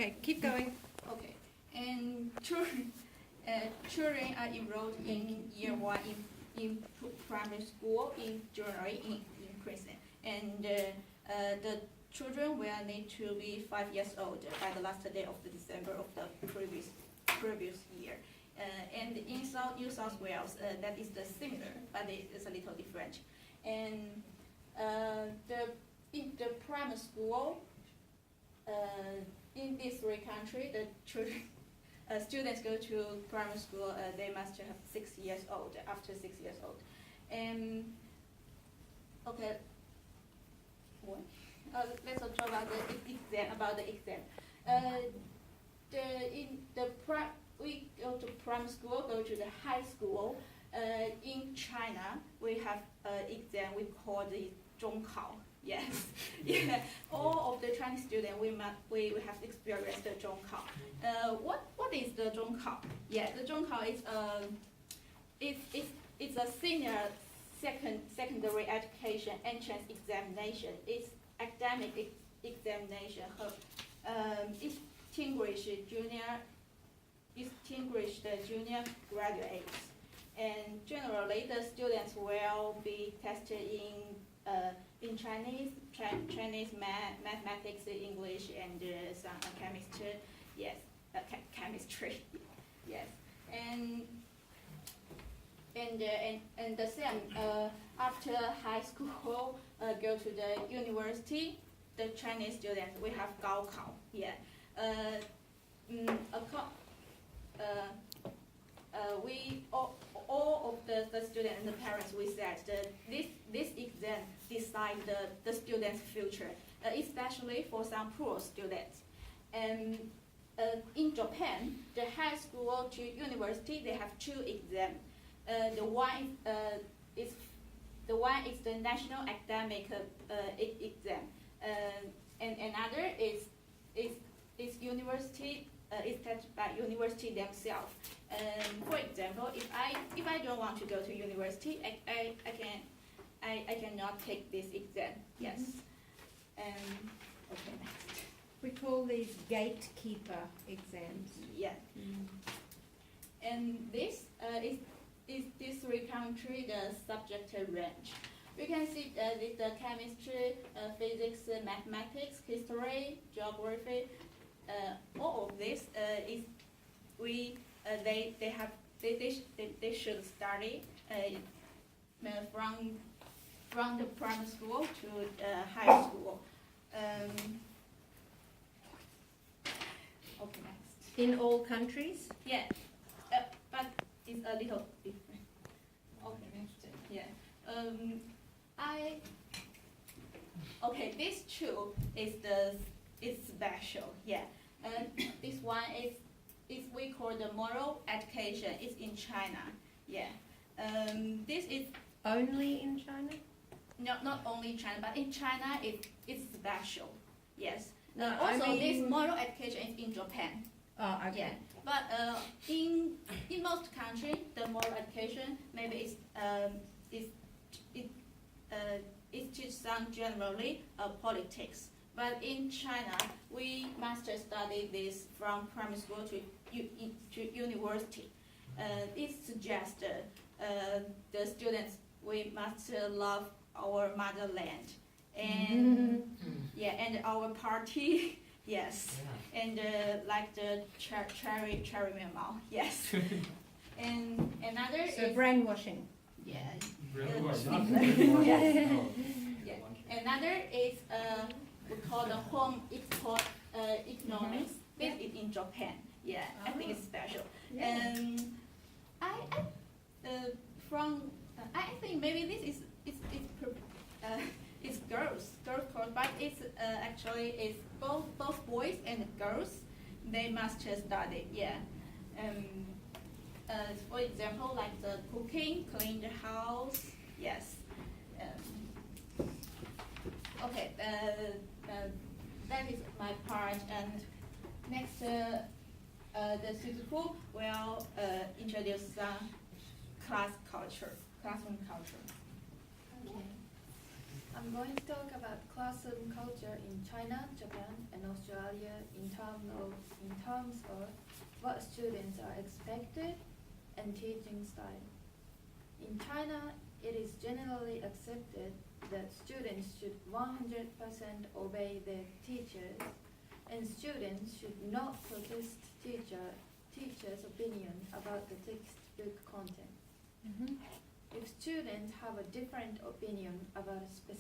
Okay, keep going. Okay, and children are enrolled in year one in primary school in January in Princeton, and the children will need to be 5 years old by the last day of the December of the previous year. And in New South Wales, that is the similar, but it is a little different. And in the primary school, in these three countries, the children, students go to primary school, they must have 6 years old, after 6 years old. And, okay, let's talk about the exam. We go to primary school, go to the high school. In China, we have exam we call the 中考. Yes, yeah. All of the Chinese students we have experienced the 中考. What is the 中考? Yeah, the 中考is it's a senior secondary education entrance examination. It's academic examination. Distinguish the junior graduates, and generally the students will be tested in Chinese, mathematics, English, and some chemistry. Yes, chemistry. Yes, and the same after high school, go to the university. The Chinese students we have 高考. Yeah. We all of the students and the parents, we said that this exam decide the students' future, especially for some poor students. And in Japan, the high school to university, they have 2 exams. The one is the national academic exam, and another is university. Is taught by university themselves. For example, if I don't want to go to university, I cannot take this exam. Yes. Okay, next. We call these gatekeeper exams. Yeah. And this is these 3 countries the subject range. You can see the chemistry, physics, mathematics, history, geography. All of this is they should study from the primary school to high school. Okay, next. In all countries? Yeah, but it's a little different. Okay, next. Yeah. Okay, this 2 is special. Yeah. This one is we call the moral education. It's in China. Yeah. This is only in China? No, not only in China, but in China it's special. Yes. No, also, I mean, this moral education is in Japan. Oh, okay. Yeah. But in most countries, the moral education maybe it teaches some generally politics. But in China, we must study this from primary school to university. It suggests the students we must love our motherland and yeah, and our party. Yes, yeah. And like the cherry memo. Yes, and another is brainwashing. Yeah. Brainwashing. Yes. Yeah. Another is we call the home. It's called economics. This is in Japan. Yeah, I think it's special. Yeah. I think maybe this is it's girls course, but it's actually it's both boys and girls. They must study. Yeah. For example, like the cooking, clean the house. Yes. Okay. That is my part. And next, the Shizuku will introduce some classroom culture. Okay. I'm going to talk about classroom culture in China, Japan, and Australia in terms of what students are expected and teaching style. In China, it is generally accepted that students should 100% obey their teachers, and students should not protest teachers' opinion about the textbook content. If students have a different opinion about a specific